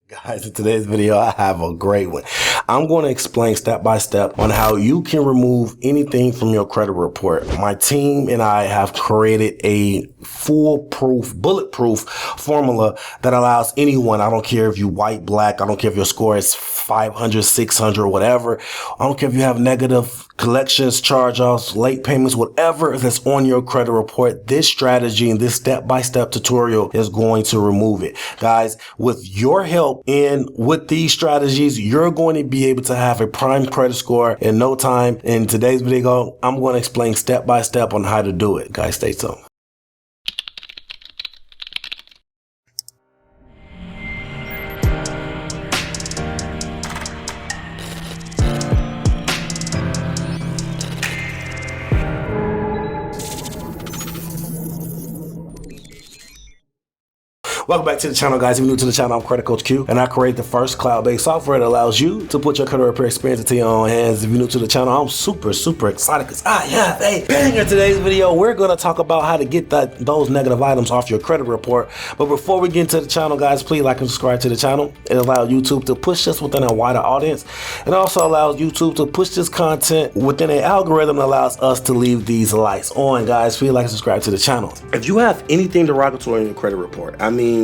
Guys, in today's video, I have a great one. I'm going to explain step by step on how you can remove anything from your credit report. My team and I have created a foolproof, bulletproof formula that allows anyone, I don't care if you white, black, I don't care if your score is 500, 600, whatever. I don't care if you have negative collections, charge-offs, late payments, whatever that's on your credit report. This strategy and this step-by-step tutorial is going to remove it. Guys, with your help and with these strategies, you're going to be able to have a prime credit score in no time. In today's video, I'm going to explain step-by-step on how to do it. Guys, stay tuned. Welcome back to the channel, guys. If you're new to the channel, I'm Credit Coach Q, and I create the first cloud-based software that allows you to put your credit repair experience into your own hands. If you're new to the channel, I'm super excited because I have a banger. Today's video, we're going to talk about how to get those negative items off your credit report. But before we get into the channel, guys, please like and subscribe to the channel. It allows YouTube to push us within a wider audience. It also allows YouTube to push this content within an algorithm that allows us to leave these lights on. Guys, please like and subscribe to the channel. If you have anything derogatory in your credit report, I mean,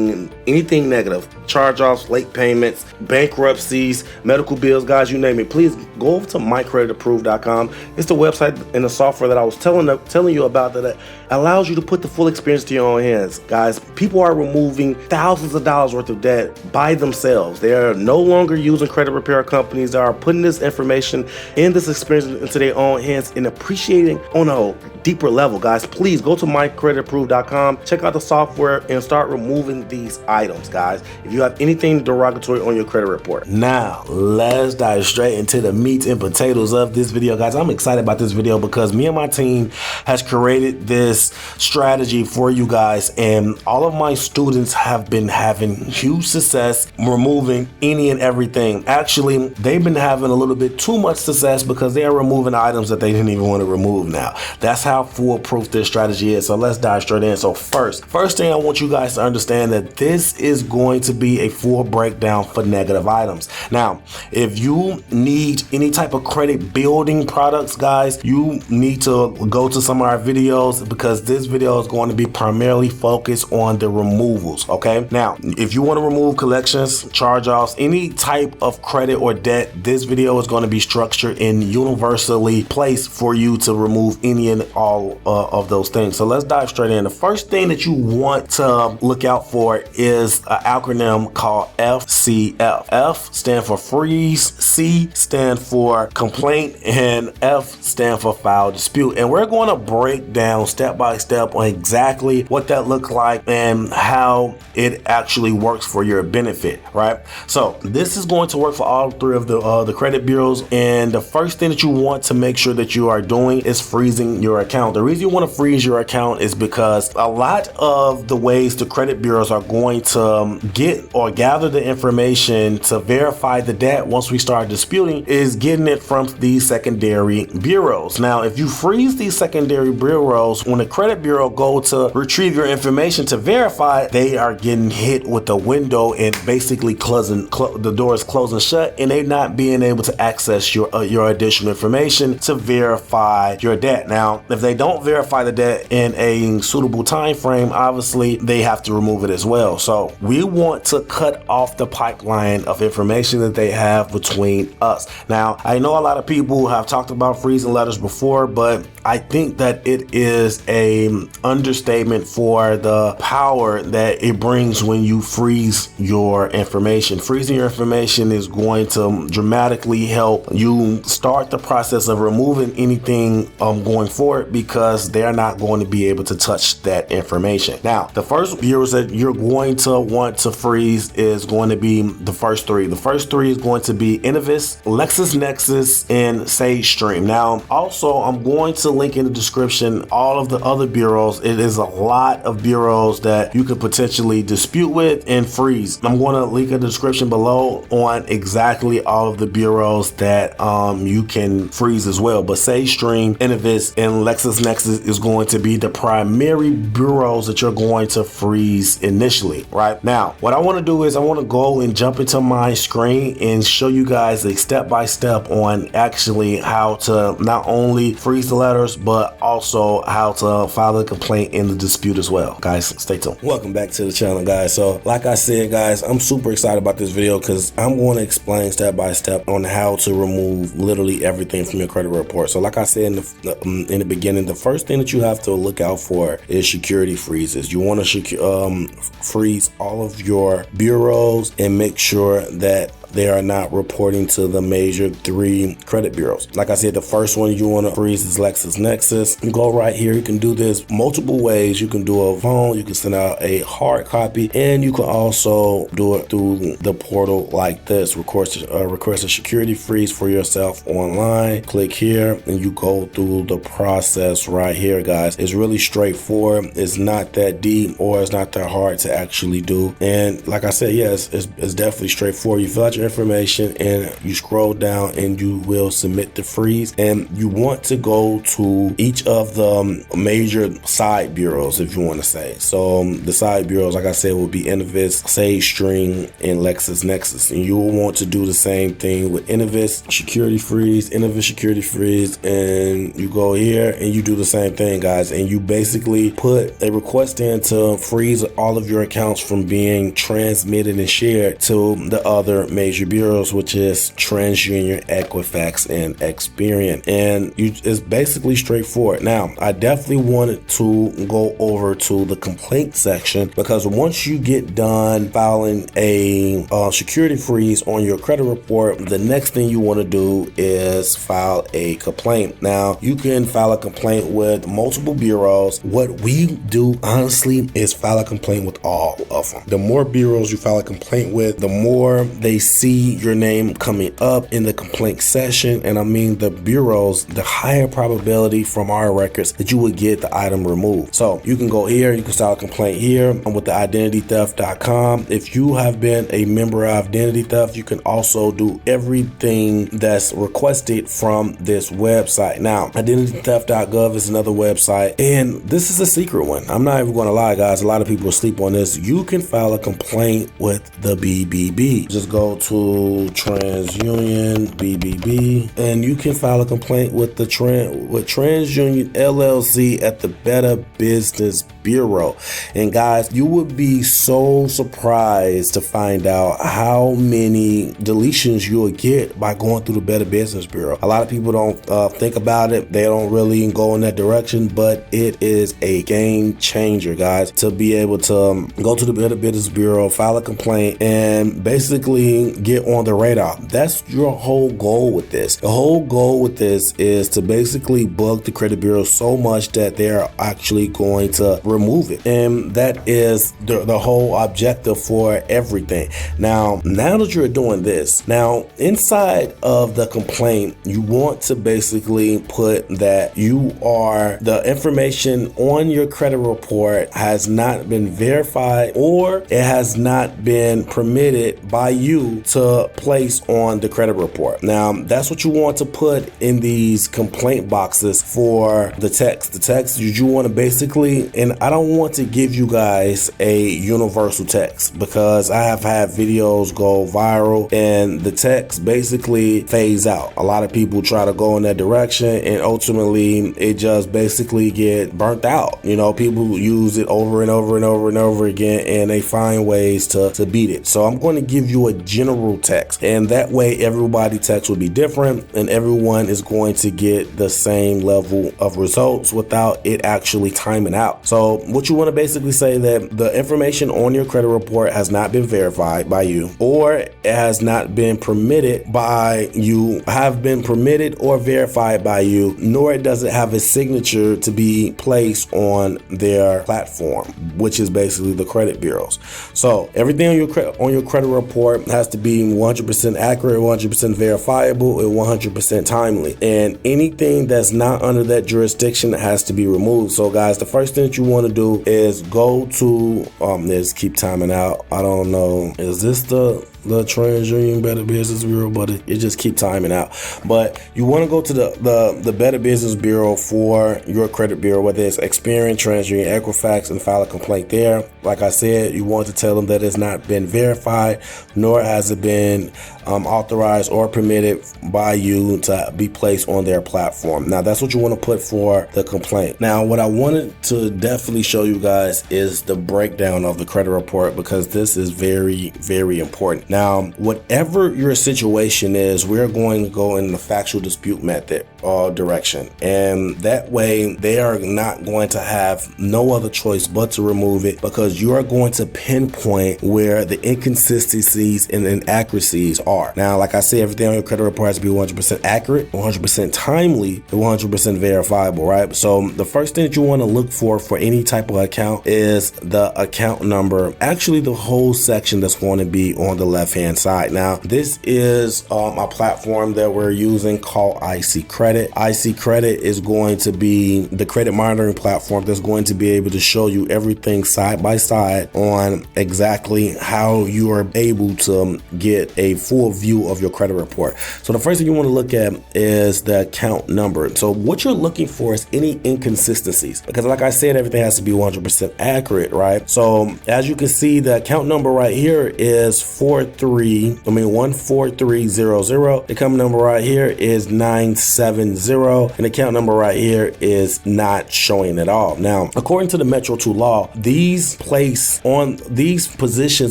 anything negative, charge-offs, late payments, bankruptcies, medical bills, guys, you name it, please go over to mycreditapproved.com. It's the website and the software that I was telling you about that allows you to put the full experience to your own hands. Guys, people are removing thousands of dollars worth of debt by themselves. They are no longer using credit repair companies. They are putting this information and this experience into their own hands and appreciating on a deeper level. Guys, please go to mycreditapproved.com, check out the software and start removing these items, guys, if you have anything derogatory on your credit report. Now, let's dive straight into the meat and potatoes of this video, guys. I'm excited about this video because me and my team has created this strategy for you guys, and all of my students have been having huge success removing any and everything. Actually, they've been having a little bit too much success because they are removing items that they didn't even want to remove now. That's how foolproof this strategy is. So let's dive straight in. So first thing I want you guys to understand that this is going to be a full breakdown for negative items. Now, if you need any type of credit building products, guys, you need to go to some of our videos because this video is going to be primarily focused on the removals. Okay. Now, if you want to remove collections, charge-offs, any type of credit or debt, this video is going to be structured and universally placed for you to remove any and all of those things. So let's dive straight in. The first thing that you want to look out for is an acronym called FCF. F stand for freeze, C stand for complaint, and F stand for file dispute. And we're going to break down step by step on exactly what that looks like and how it actually works for your benefit, right? So this is going to work for all three of the credit bureaus. And the first thing that you want to make sure that you are doing is freezing your account. The reason you want to freeze your account is because a lot of the ways the credit bureaus are going to get or gather the information to verify the debt once we start disputing is getting it from these secondary bureaus. Now, if you freeze these secondary bureaus, when the credit bureau go to retrieve your information to verify, they are getting hit with a window and basically the door is closing shut, and they not being able to access your additional information to verify your debt. Now, if they don't verify the debt in a suitable time frame, obviously they have to remove it as well. So we want to cut off the pipeline of information that they have between us. Now, I know a lot of people have talked about freezing letters before, but I think that it is a understatement for the power that it brings when you freeze your information. Freezing your information is going to dramatically help you start the process of removing anything going forward because they're not going to be able to touch that information. Now, the first bureaus that you're going to want to freeze is going to be the first three. The first three is going to be Innovis, LexisNexis, and SageStream. Now, also, I'm going to link in the description all of the other bureaus. It is a lot of bureaus that you could potentially dispute with and freeze. I'm going to link in the description below on exactly all of the bureaus that you can freeze as well. But SageStream, Innovis, and LexisNexis is going to be the primary bureaus that you're going to freeze initially, right? Now, what I want to do is I want to go and jump into my screen and show you guys a step-by-step on actually how to not only freeze the letters, but also how to file a complaint in the dispute as well. Guys, stay tuned. Welcome back to the channel, guys. So like I said, guys, I'm super excited about this video because I'm going to explain step-by-step on how to remove literally everything from your credit report. So like I said in the beginning, the first thing that you have to look out for is security freezes. You want to freeze all of your bureaus and make sure that they are not reporting to the major 3 credit bureaus. Like I said, the first one you want to freeze is LexisNexis. You go right here. You can do this multiple ways. You can do a phone, you can send out a hard copy, and you can also do it through the portal like this. Request a security freeze for yourself online. Click here and you go through the process right here, guys. It's really straightforward. It's not that deep or it's not that hard to actually do. And like I said, yes, it's definitely straightforward. You fill out your information and you scroll down and you will submit the freeze, and you want to go to each of the major side bureaus, if you want to say. So the side bureaus, like I said, will be Innovis, SageStream, and LexisNexis, and you will want to do the same thing with Innovis security freeze, Innovis security freeze, and you go here and you do the same thing, guys, and you basically put a request in to freeze all of your accounts from being transmitted and shared to the other major bureaus, which is TransUnion, Equifax, and Experian. And it's basically straightforward. Now, I definitely wanted to go over to the complaint section, because once you get done filing a security freeze on your credit report, the next thing you want to do is file a complaint. Now, you can file a complaint with multiple bureaus. What we do, honestly, is file a complaint with all of them. The more bureaus you file a complaint with, the more they see your name coming up in the complaint session. And I mean the bureaus, the higher probability from our records that you would get the item removed. So you can go here, you can start a complaint here with the identitytheft.com. If you have been a member of Identity Theft, you can also do everything that's requested from this website. Now, identitytheft.gov is another website, and this is a secret one. I'm not even going to lie, guys. A lot of people sleep on this. You can file a complaint with the BBB. Just go to TransUnion BBB, and you can file a complaint with the TransUnion LLC at the Better Business Bureau. And guys, you would be so surprised to find out how many deletions you'll get by going through the Better Business Bureau. A lot of people don't think about it. They don't really go in that direction, but it is a game changer, guys, to be able to go to the Better Business Bureau, file a complaint, and basically get on the radar. That's your whole goal with this. The whole goal with this is to basically bug the credit bureau so much that they're actually going to remove it. And that is the whole objective for everything. Now that you're doing this, now inside of the complaint, you want to basically put that the information on your credit report has not been verified, or it has not been permitted by you to place on the credit report. Now, that's what you want to put in these complaint boxes for the text. The text you want to basically, and I don't want to give you guys a universal text, because I have had videos go viral and the text basically fades out. A lot of people try to go in that direction and ultimately it just basically get burnt out. You know, people use it over and over and over and over again, and they find ways to beat it. So I'm going to give you a general text, and that way everybody text will be different and everyone is going to get the same level of results without it actually timing out. So what you want to basically say that the information on your credit report has not been verified by you, or it has not been permitted by you, have been permitted or verified by you, nor it doesn't have a signature to be placed on their platform, which is basically the credit bureaus. So everything on your credit report has to be 100% accurate, 100% verifiable, and 100% timely. And anything that's not under that jurisdiction has to be removed. So guys, the first thing that you want to do is go to, let's keep timing out. I don't know. Is this the the TransUnion Better Business Bureau, but it just keep timing out. But you want to go to the Better Business Bureau for your credit bureau, whether it's Experian, TransUnion, Equifax, and file a complaint there. Like I said, you want to tell them that it's not been verified, nor has it been authorized or permitted by you to be placed on their platform. Now, that's what you want to put for the complaint. Now, what I wanted to definitely show you guys is the breakdown of the credit report, because this is very, very important. Now, whatever your situation is, we're going to go in the factual dispute method direction, and that way they are not going to have no other choice but to remove it, because you are going to pinpoint where the inconsistencies and inaccuracies are. Now, like I said, everything on your credit report has to be 100% accurate, 100% timely, and 100% verifiable, right? So the first thing that you want to look for any type of account is the account number, actually the whole section that's going to be on the left hand side. Now, this is a platform that we're using called IC Credit. IC Credit is going to be the credit monitoring platform that's going to be able to show you everything side by side on exactly how you are able to get a full view of your credit report. So the first thing you want to look at is the account number. So what you're looking for is any inconsistencies, because like I said, everything has to be 100% accurate, right? So as you can see, the account number right here is 14300. The account number right here is 970, and the account number right here is not showing at all. Now, according to the Metro 2 law, these positions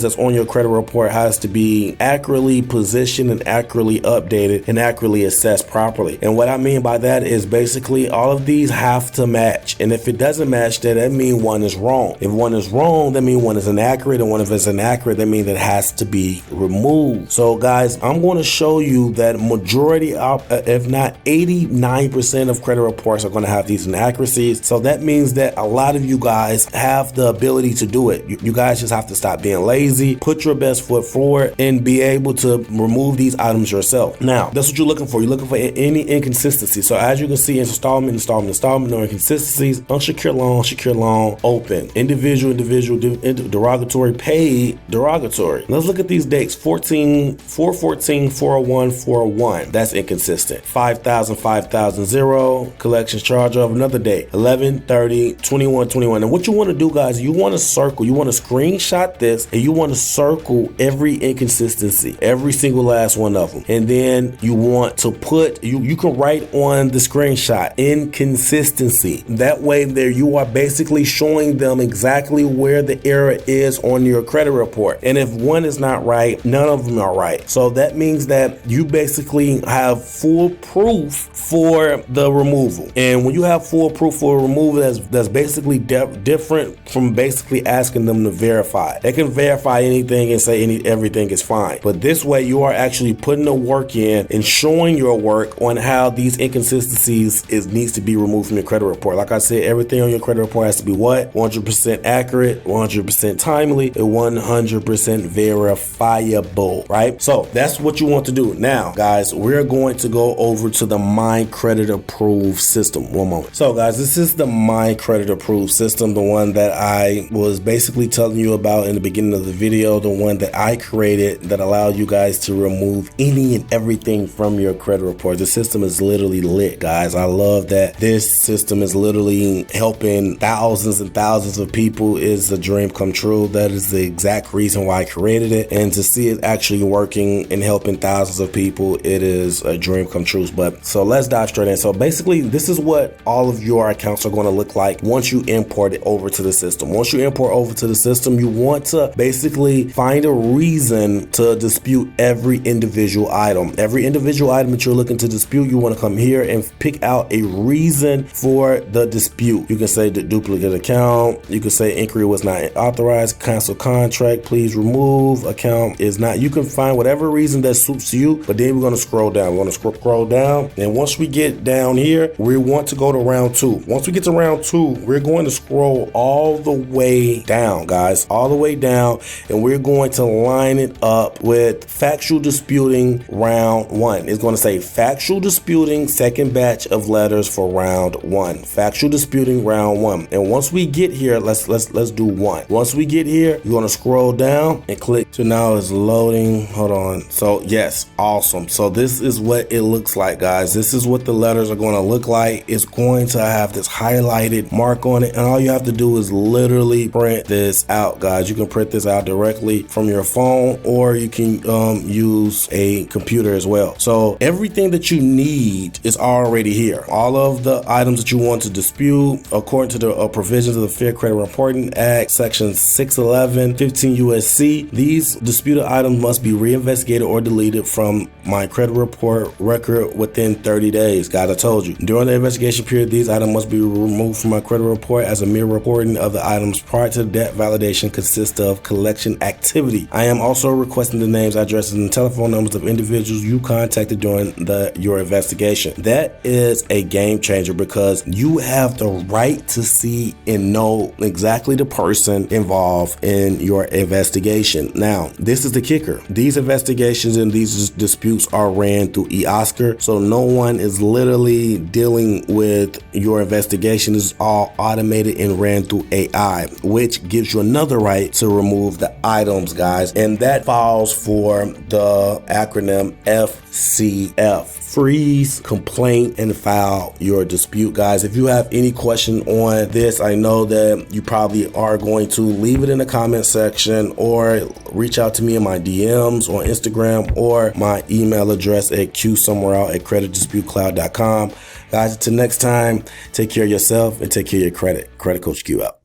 that's on your credit report has to be accurately positioned and accurately updated and accurately assessed properly. And what I mean by that is basically all of these have to match. And if it doesn't match, that means one is wrong. If one is wrong, that means one is inaccurate, and one if it's inaccurate, that means it has to be removed. So guys, I'm going to show you that majority of, if not 89% of credit reports are going to have these inaccuracies. So that means that a lot of you guys have the ability to do it. You guys just have to stop being lazy, put your best foot forward, and be able to remove these items yourself. Now, that's what you're looking for. You're looking for any inconsistency. So as you can see, installment, no inconsistencies, unsecured loan, open, individual, derogatory, paid, derogatory. Let's look at these dates. 4/14, 401, 401. That's inconsistent. 5,000, 0. Collections charge off another date. 11/30, 21. And what you want to do, guys, you want to circle, you want to screenshot this, and you want to circle every inconsistency, every single last one of them. And then you want to put, you can write on the screenshot, inconsistency. That way there you are basically showing them exactly where the error is on your credit report. And if one is not right, none of them are right. So that means that you basically have full proof for the removal. And when you have full proof for removal, that's basically different from basically asking them to verify. They can verify anything and say everything is fine. But this way you are actually putting the work in and showing your work on how these inconsistencies needs to be removed from your credit report. Like I said, everything on your credit report has to be what? 100% accurate, 100% timely, and 100% verifiable, right? So that's what you want to do. Now, guys, we're going to go over to the My Credit Approved system. One moment. So guys, this is the My Credit Approved system, the one that I was basically telling you about in the beginning of the video, the one that I created that allowed you guys to remove any and everything from your credit report. The system is literally lit, guys. I love that this system is literally helping thousands and thousands of people. Is a dream come true. That is the exact reason why I created it, and to see it actually working and helping thousands of people, it is a dream come true. But so let's dive straight in. So basically, this is what all of your accounts are going to look like once you import it over to the system. Once you import over to the system, you want to basically find a reason to dispute every individual item. Every individual item that you're looking to dispute, you want to come here and pick out a reason for the dispute. You can say the duplicate account. You can say inquiry was not authorized, cancel contract, please remove, account is not. You can find whatever reason that suits you, but then we're going to scroll down. We're going to scroll down, and once we get down here, we want to go to round 2. Once we get to round 2, we're going to scroll all the way down, guys, all the way down, and we're going to line it up with factual disputing round 1. It's going to say factual disputing second batch of letters for round 1. Factual disputing round 1. And once we get here, let's do 1. Once we get here, you're going to scroll down and click to now is loading. Hold on. So yes, awesome. So this is what it looks like, guys. This is what the letters are going to look like. It's going to have this highlighted mark on it, and all you have to do is literally print this out, guys. You can print this out directly from your phone, or you can use a computer as well. So everything that you need is already here. All of the items that you want to dispute according to the provisions of the Fair Credit Reporting Act, section 611, 15 USC. These disputed items must be reinvestigated or deleted from my credit report record within 30 days. Guys, I told you. During the investigation period, these items must be removed from my credit report, as a mere reporting of the items prior to the debt validation consists of collection activity. I am also requesting the names, addresses, and telephone numbers of individuals you contacted during your investigation. That is a game changer, because you have the right to see and know exactly the person involved in your investigation. Now, this is the kicker. These investigations and these disputes are ran through eOscar, so no one is literally dealing with your investigation. This is all automated and ran through AI, which gives you another right to remove the items, guys, and that falls for the acronym FCF. Freeze, complaint, and file your dispute, guys. If you have any question on this, I know that you probably are going to leave it in the comment section, or reach out to me in my DMs on Instagram, or my email address at qsomewhereout@creditdisputecloud.com. Guys, until next time, take care of yourself and take care of your credit. Credit Coach Q out.